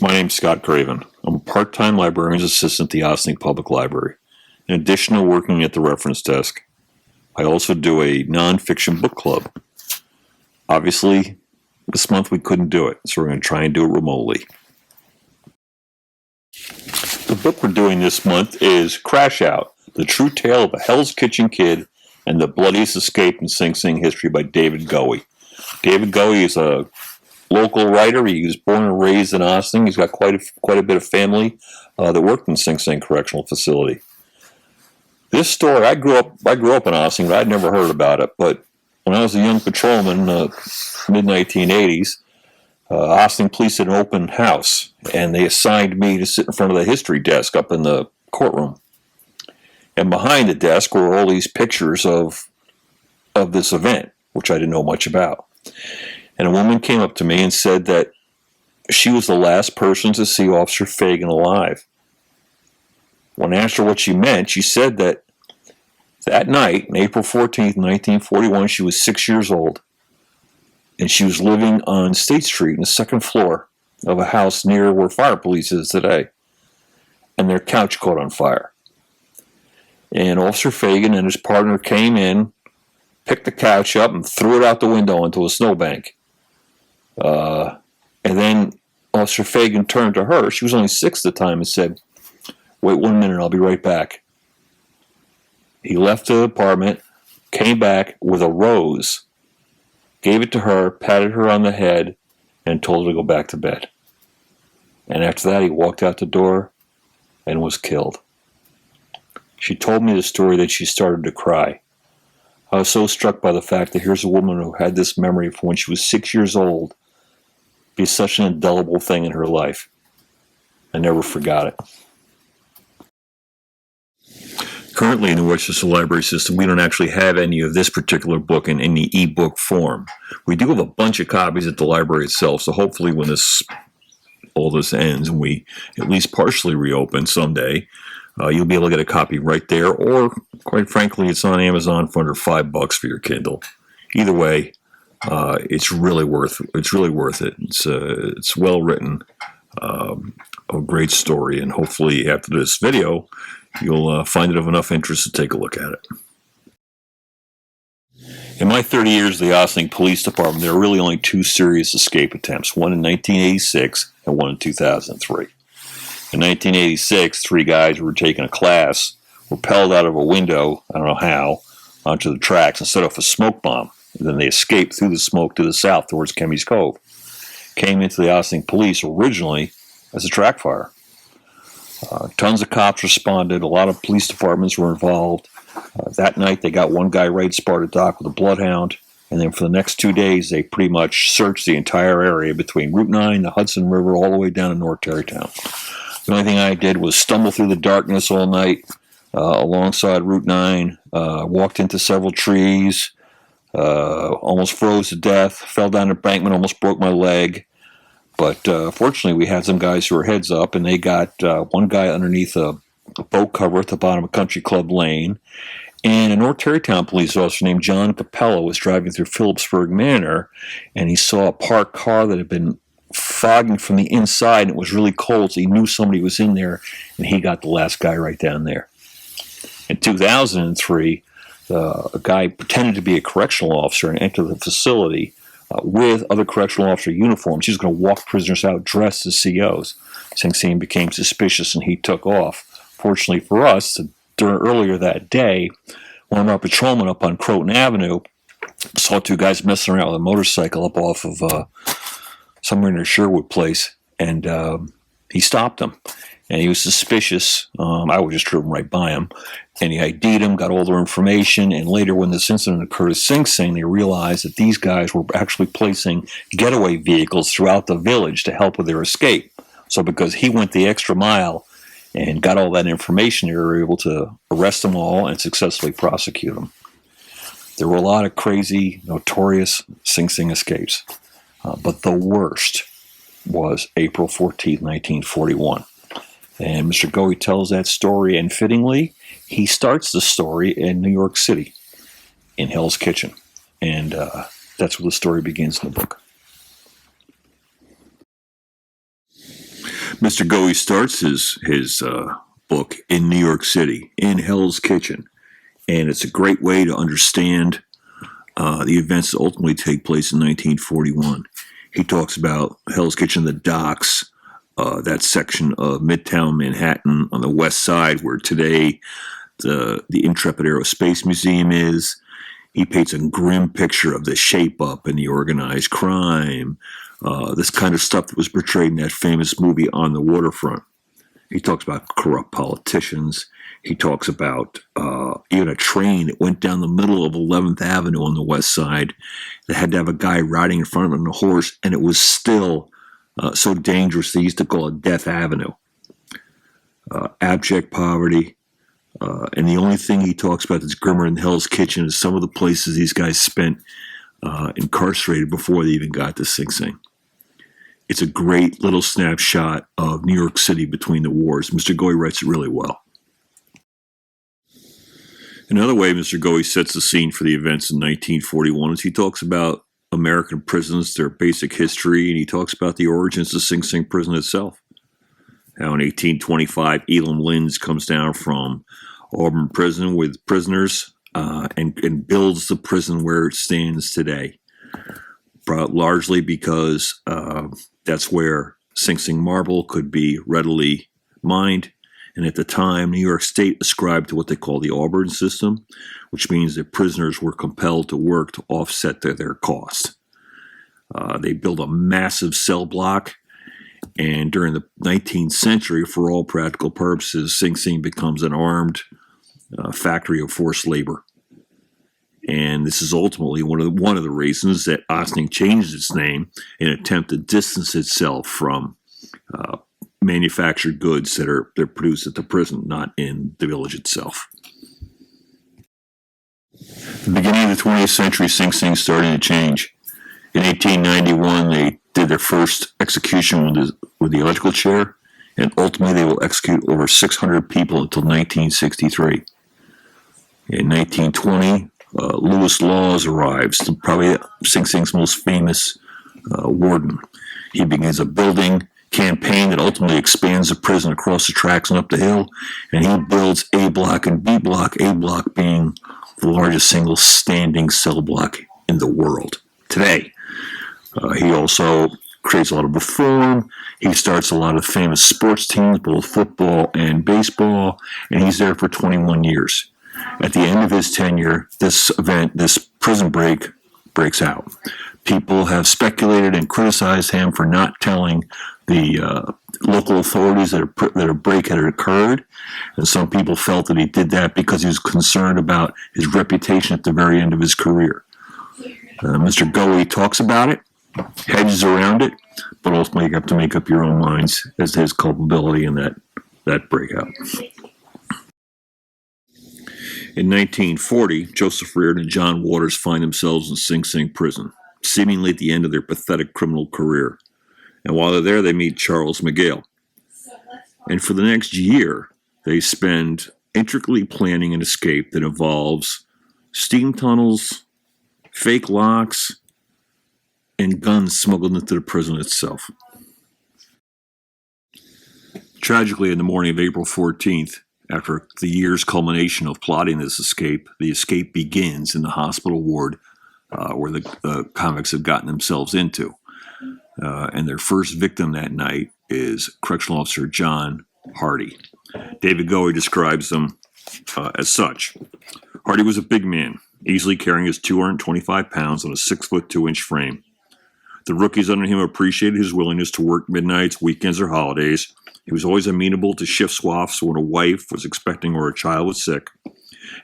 My name's Scott Craven. I'm a part-time librarian's assistant at the Ossining Public Library. In addition to working at the reference desk, I also do a nonfiction book club. Obviously, this month we couldn't do it, so we're going to try and do it remotely. The book we're doing this month is Crash Out, The True Tale of a Hell's Kitchen Kid and the Bloodiest Escape in Sing Sing History by David Goewey. David Goewey is a local writer. He was born and raised in Ossining. He's got quite a bit of family that worked in Sing Sing Correctional Facility. This story, I grew up in Ossining, but I'd never heard about it. But when I was a young patrolman, mid-1980s, Ossining Police had an open house, and they assigned me to sit in front of the history desk up in the courtroom. And behind the desk were all these pictures of this event, which I didn't know much about. And a woman came up to me and said that she was the last person to see Officer Fagan alive. When asked her what she meant, she said that night, on April 14th, 1941, she was 6 years old, and she was living on State Street in the second floor of a house near where Fire Police is today, and their couch caught on fire. And Officer Fagan and his partner came in, picked the couch up, and threw it out the window into a snowbank. And then Officer Fagan turned to her. She was only 6 at the time and said, "Wait 1 minute, I'll be right back." He left the apartment, came back with a rose, gave it to her, patted her on the head, and told her to go back to bed. And after that, he walked out the door and was killed. She told me the story that she started to cry. I was so struck by the fact that here's a woman who had this memory from when she was 6 years old be such an indelible thing in her life. I never forgot it. Currently in the Westchester Library System, we don't actually have any of this particular book in any ebook form. We do have a bunch of copies at the library itself, so hopefully when all this ends and we at least partially reopen someday, you'll be able to get a copy right there, or quite frankly, it's on Amazon for under $5 for your Kindle. Either way, it's really worth it. It's well written, a great story, and hopefully after this video, you'll find it of enough interest to take a look at it. In my 30 years at the Ossining Police Department, there are really only 2 serious escape attempts, one in 1986 and one in 2003. In 1986, 3 guys who were taking a class were propelled out of a window, I don't know how, onto the tracks and set off a smoke bomb. And then they escaped through the smoke to the south towards Kemmy's Cove. Came into the Ossining Police originally as a track fire. Tons of cops responded. A lot of police departments were involved. That night, they got one guy right at Sparta Dock with a bloodhound. And then for the next 2 days, they pretty much searched the entire area between Route 9, the Hudson River, all the way down to North Tarrytown. The only thing I did was stumble through the darkness all night alongside Route 9, walked into several trees, almost froze to death, fell down an embankment, almost broke my leg. But fortunately, we had some guys who were heads up, and they got one guy underneath a boat cover at the bottom of Country Club Lane. And a North Tarrytown police officer named John Capello was driving through Phillipsburg Manor, and he saw a parked car that had been fogging from the inside, and it was really cold, so he knew somebody was in there, and he got the last guy right down there. In 2003, a guy pretended to be a correctional officer and entered the facility with other correctional officer uniforms. He was going to walk prisoners out dressed as COs. Sing Sing became suspicious, and he took off. Fortunately for us, earlier that day, one of our patrolmen up on Croton Avenue saw 2 guys messing around with a motorcycle up off of somewhere near Sherwood Place, and he stopped them. And he was suspicious. I would just driven right by him. And he ID'd him, got all their information, and later when this incident occurred at Sing Sing, they realized that these guys were actually placing getaway vehicles throughout the village to help with their escape. So because he went the extra mile and got all that information, they were able to arrest them all and successfully prosecute them. There were a lot of crazy, notorious Sing Sing escapes. But the worst was April 14th, 1941. And Mr. Goewey tells that story, and fittingly, he starts the story in New York City, in Hell's Kitchen. And that's where the story begins in the book. Mr. Goewey starts his book in New York City, in Hell's Kitchen, and it's a great way to understand the events that ultimately take place in 1941. He talks about Hell's Kitchen, the docks, that section of Midtown Manhattan on the west side where today the Intrepid Aerospace Museum is. He paints a grim picture of the shape-up and the organized crime, this kind of stuff that was portrayed in that famous movie On the Waterfront. He talks about corrupt politicians. He talks about even a train that went down the middle of 11th Avenue on the west side that had to have a guy riding in front of it on a horse, and it was still so dangerous they used to call it Death Avenue. Abject poverty. And the only thing he talks about that's grimmer in Hell's Kitchen is some of the places these guys spent incarcerated before they even got to Sing Sing. It's a great little snapshot of New York City between the wars. Mr. Goewey writes it really well. Another way Mr. Goewey sets the scene for the events in 1941 is he talks about American prisons, their basic history, and he talks about the origins of Sing Sing prison itself. How in 1825, Elam Linds comes down from Auburn Prison with prisoners and builds the prison where it stands today, largely because that's where Sing Sing marble could be readily mined. And at the time, New York State ascribed to what they call the Auburn system, which means that prisoners were compelled to work to offset their cost. They built a massive cell block. And during the 19th century, for all practical purposes, Sing Sing becomes an armed factory of forced labor. And this is ultimately one of the reasons that Ossining changed its name in an attempt to distance itself from manufactured goods that are produced at the prison, not in the village itself. At the beginning of the 20th century, Sing Sing started to change. In 1891, they did their first execution with the electrical chair, and ultimately they will execute over 600 people until 1963. In 1920, Lewis Laws arrives, probably Sing Sing's most famous warden. He begins a building campaign that ultimately expands the prison across the tracks and up the hill, and he builds A block and B block, A block being the largest single standing cell block in the world today. He also creates a lot of reform. He starts a lot of famous sports teams, both football and baseball, and he's there for 21 years. At the end of his tenure, this prison break breaks out. People have speculated and criticized him for not telling the local authorities that a break had occurred, and some people felt that he did that because he was concerned about his reputation at the very end of his career. Mr. Goewey talks about it, hedges around it, but ultimately you have to make up your own minds as to his culpability in that breakout. In 1940, Joseph Reardon and John Waters find themselves in Sing Sing prison, seemingly at the end of their pathetic criminal career. And while they're there, they meet Charles McGale. And for the next year, they spend intricately planning an escape that involves steam tunnels, fake locks, and guns smuggled into the prison itself. Tragically, in the morning of April 14th, after the year's culmination of plotting this escape, the escape begins in the hospital ward where the convicts have gotten themselves into. And their first victim that night is Correctional Officer John Hardy. David Goewey describes them as such. Hardy was a big man, easily carrying his 225 pounds on a 6'2" frame. The rookies under him appreciated his willingness to work midnights, weekends, or holidays. He was always amenable to shift swaths when a wife was expecting or a child was sick.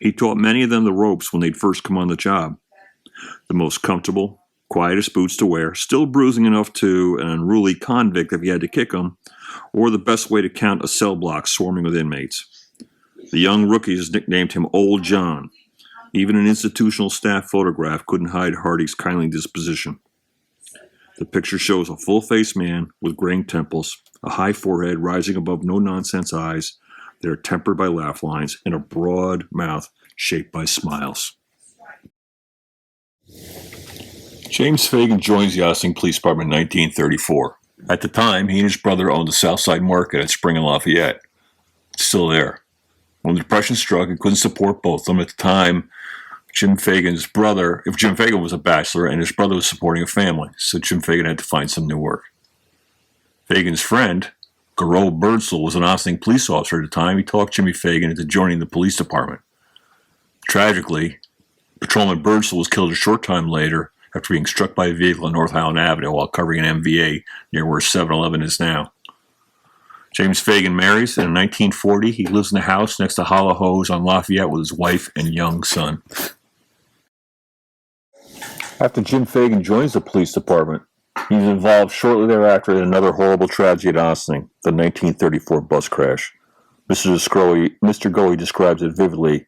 He taught many of them the ropes when they'd first come on the job. The most comfortable, quietest boots to wear, still bruising enough to an unruly convict if you had to kick him, or the best way to count a cell block swarming with inmates. The young rookies nicknamed him Old John. Even an institutional staff photograph couldn't hide Hardy's kindly disposition. The picture shows a full-faced man with graying temples, a high forehead rising above no-nonsense eyes that are tempered by laugh lines, and a broad mouth shaped by smiles. James Fagan joins the Ossining Police Department in 1934. At the time, he and his brother owned the Southside Market at Spring and Lafayette. It's still there. When the Depression struck, it couldn't support both of them. At the time, Jim Fagan was a bachelor and his brother was supporting a family, so Jim Fagan had to find some new work. Fagan's friend, Goewey Birdsall, was an Ossining police officer at the time. He talked Jimmy Fagan into joining the police department. Tragically, Patrolman Birdsall was killed a short time later after being struck by a vehicle on North Highland Avenue while covering an MVA near where 7-Eleven is now. James Fagan marries, and in 1940 he lives in a house next to Hollow Hose on Lafayette with his wife and young son. After Jim Fagan joins the police department, he's involved shortly thereafter in another horrible tragedy at Ossining, the 1934 bus crash. Mr. Goewey describes it vividly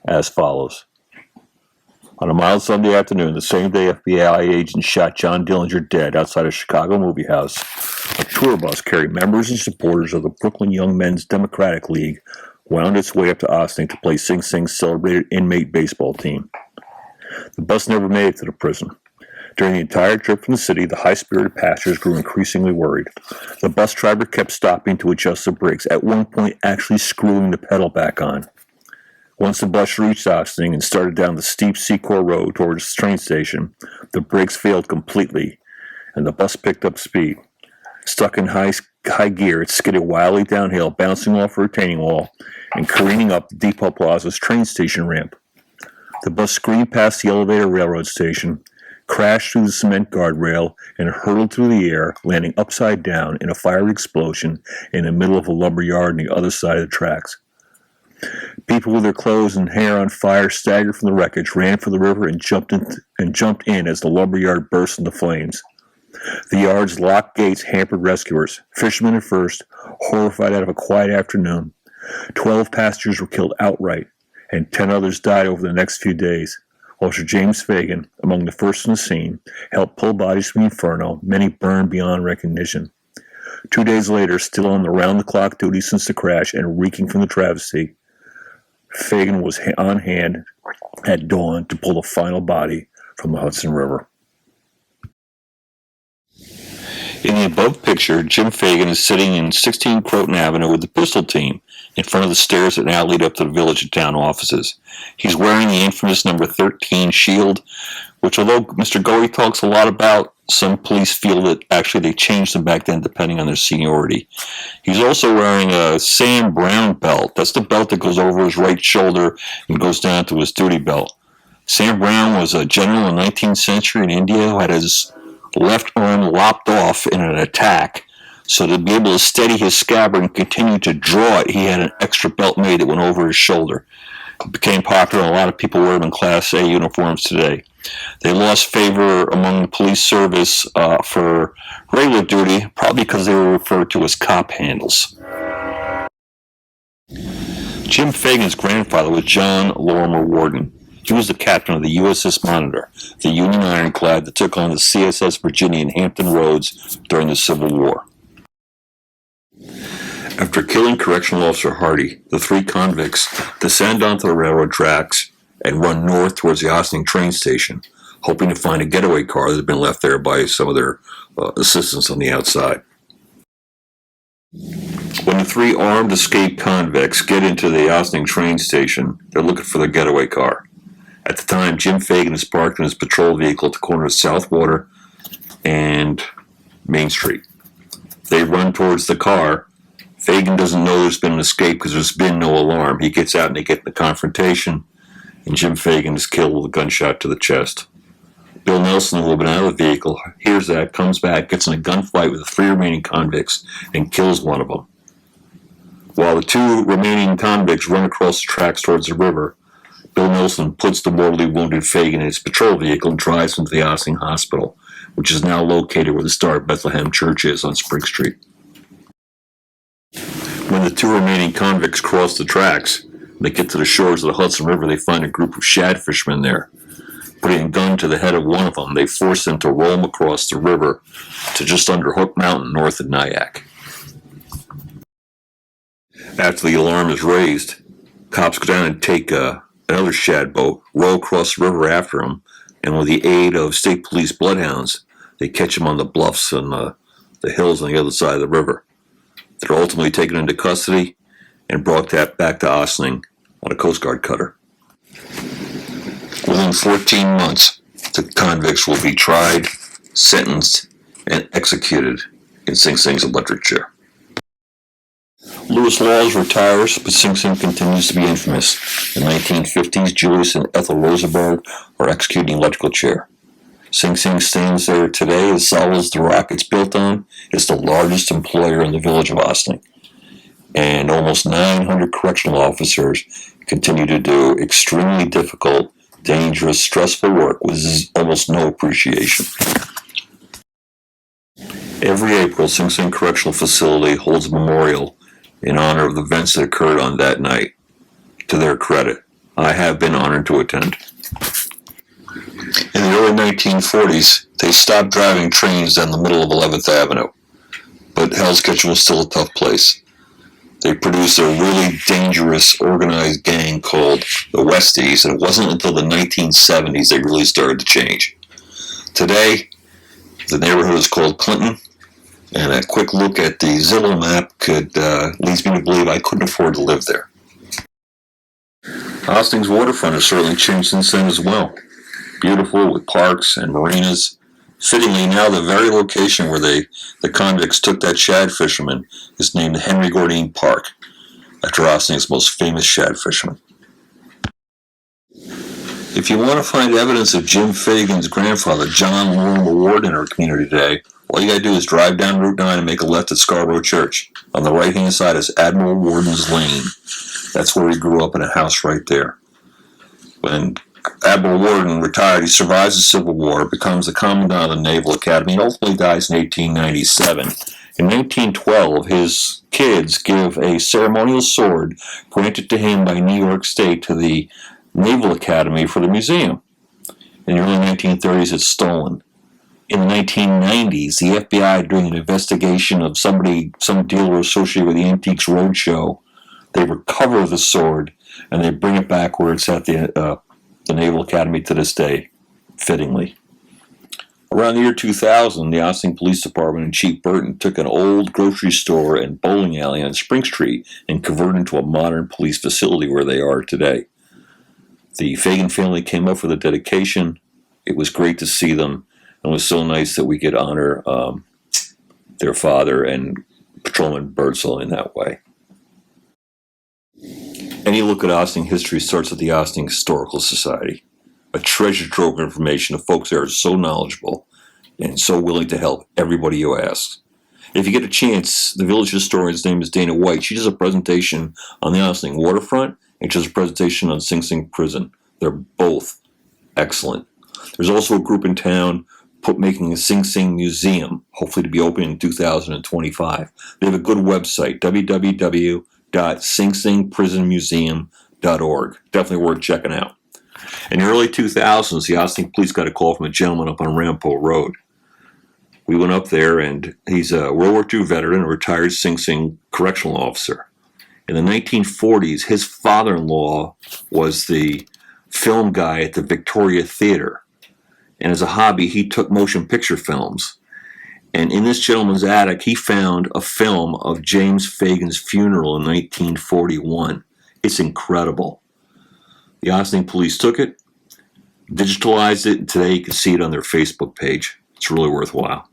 as follows. On a mild Sunday afternoon, the same day FBI agents shot John Dillinger dead outside a Chicago movie house, a tour bus carrying members and supporters of the Brooklyn Young Men's Democratic League wound its way up to Ossining to play Sing Sing's celebrated inmate baseball team. The bus never made it to the prison. During the entire trip from the city, the high-spirited passengers grew increasingly worried. The bus driver kept stopping to adjust the brakes, at one point actually screwing the pedal back on. Once the bus reached Ossining and started down the steep Secor Road towards the train station, the brakes failed completely, and the bus picked up speed. Stuck in high gear, it skidded wildly downhill, bouncing off a retaining wall and careening up the Depot Plaza's train station ramp. The bus screamed past the elevator railroad station, crashed through the cement guardrail, and hurtled through the air, landing upside down in a fiery explosion in the middle of a lumber yard on the other side of the tracks. People with their clothes and hair on fire staggered from the wreckage, ran for the river, and jumped in as the lumberyard burst into flames. The yard's locked gates hampered rescuers. Fishermen at first, horrified out of a quiet afternoon. 12 passengers were killed outright, and 10 others died over the next few days. Officer James Fagan, among the first on the scene, helped pull bodies from the inferno. Many burned beyond recognition. 2 days later, still on the round-the-clock duty since the crash and reeking from the travesty, Fagan was on hand at dawn to pull the final body from the Hudson River. In the above picture, Jim Fagan is sitting in 16 Croton Avenue with the pistol team in front of the stairs that now lead up to the village and town offices. He's wearing the infamous number 13 shield, which although Mr. Goewey talks a lot about, some police feel that actually they changed them back then depending on their seniority. He's also wearing a Sam Brown belt. That's the belt that goes over his right shoulder and goes down to his duty belt. Sam Brown was a general in the 19th century in India who had his left arm lopped off in an attack. So to be able to steady his scabbard and continue to draw it, he had an extra belt made that went over his shoulder. It became popular, and a lot of people wear them in Class A uniforms today. They lost favor among the police service for regular duty, probably because they were referred to as cop handles. Jim Fagan's grandfather was John Lorimer Warden. He was the captain of the USS Monitor, the Union ironclad that took on the CSS Virginia in Hampton Roads during the Civil War. After killing Correctional Officer Hardy, the 3 convicts descend onto the railroad tracks and run north towards the Ossining train station, hoping to find a getaway car that had been left there by some of their assistants on the outside. When the 3 armed escaped convicts get into the Ossining train station, they're looking for their getaway car. At the time, Jim Fagan is parked in his patrol vehicle at the corner of Southwater and Main Street. They run towards the car. Fagan doesn't know there's been an escape because there's been no alarm. He gets out and they get in the confrontation, and Jim Fagan is killed with a gunshot to the chest. Bill Nelson, who had been out of the vehicle, hears that, comes back, gets in a gunfight with the 3 remaining convicts, and kills one of them. While the 2 remaining convicts run across the tracks towards the river, Bill Nelson puts the mortally wounded Fagan in his patrol vehicle and drives him to the Ossining Hospital, which is now located where the Star of Bethlehem Church is on Spring Street. When the 2 remaining convicts cross the tracks, they get to the shores of the Hudson River, they find a group of shad fishermen there. Putting a gun to the head of one of them, they force him to roll him across the river to just under Hook Mountain north of Nyack. After the alarm is raised, cops go down and take another shad boat, row across the river after him, and with the aid of state police bloodhounds, they catch him on the bluffs and the hills on the other side of the river. They're ultimately taken into custody and brought back to Ossining on a Coast Guard cutter. Within 14 months, the convicts will be tried, sentenced, and executed in Sing Sing's electric chair. Lewis Laws retires, but Sing Sing continues to be infamous. In the 1950s, Julius and Ethel Rosenberg are executing electrical chair. Sing Sing stands there today as solid as the rock it's built on. It's the largest employer in the village of Ossining. And almost 900 correctional officers continue to do extremely difficult, dangerous, stressful work with almost no appreciation. Every April, Sing Sing Correctional Facility holds a memorial in honor of the events that occurred on that night. To their credit, I have been honored to attend. In the early 1940s, they stopped driving trains down the middle of 11th Avenue, but Hell's Kitchen was still a tough place. They produced a really dangerous, organized gang called the Westies, and it wasn't until the 1970s they really started to change. Today, the neighborhood is called Clinton, and a quick look at the Zillow map leads me to believe I couldn't afford to live there. Ossining's waterfront has certainly changed since then as well. Beautiful with parks and marinas. Fittingly, now the very location where the convicts took that shad fisherman is named Henry Gordine Park, after Ossining's most famous shad fisherman. If you want to find evidence of Jim Fagan's grandfather, John Lorimer Ward, in our community today, all you got to do is drive down Route 9 and make a left at Scarborough Church. On the right-hand side is Admiral Warden's Lane. That's where he grew up in a house right there. When Admiral Warden retired, he survives the Civil War, becomes the Commandant of the Naval Academy, and ultimately dies in 1897. In 1912, his kids give a ceremonial sword granted to him by New York State to the Naval Academy for the museum. In the early 1930s, it's stolen. In the 1990s, the FBI, doing an investigation of some dealer associated with the Antiques Roadshow, they recover the sword and they bring it back where it's at the Naval Academy to this day, fittingly. Around the year 2000, the Ossining Police Department and Chief Burton took an old grocery store and bowling alley on Spring Street and converted it into a modern police facility where they are today. The Fagan family came up for the dedication. It was great to see them. It was so nice that we could honor their father and Patrolman Birdsall in that way. Any look at Ossining history starts at the Ossining Historical Society, a treasure trove of information. The folks there are so knowledgeable and so willing to help everybody you ask. If you get a chance, the village historian's name is Dana White. She does a presentation on the Ossining waterfront, and she does a presentation on Sing Sing Prison. They're both excellent. There's also a group in town making a Sing Sing museum, hopefully to be open in 2025. They have a good website, www.singsingprisonmuseum.org. Definitely worth checking out. In the early 2000s, the Ossining police got a call from a gentleman up on Rampo Road. We went up there, and he's a World War II veteran, a retired Sing Sing correctional officer. In the 1940s, his father-in-law was the film guy at the Victoria Theater. And as a hobby, he took motion picture films. And in this gentleman's attic, he found a film of James Fagan's funeral in 1941. It's incredible. The Ossining police took it, digitalized it, and today you can see it on their Facebook page. It's really worthwhile.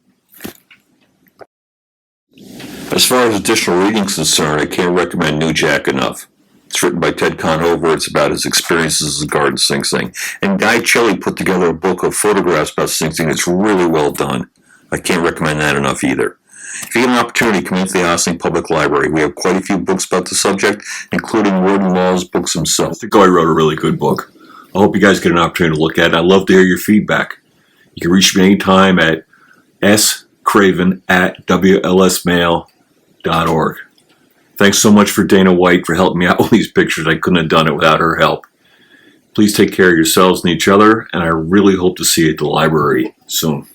As far as additional reading is concerned, I can't recommend New Jack enough. It's written by Ted Conover. It's about his experiences as a guard in Sing Sing. And Guy Chilly put together a book of photographs about Sing Sing that's really well done. I can't recommend that enough either. If you get an opportunity, come into the Ossining Public Library. We have quite a few books about the subject, including Warden Law's books himself. Mr. Goewey wrote a really good book. I hope you guys get an opportunity to look at it. I'd love to hear your feedback. You can reach me anytime at scraven@wlsmail.org. Thanks so much for Dana White for helping me out with these pictures. I couldn't have done it without her help. Please take care of yourselves and each other, and I really hope to see you at the library soon.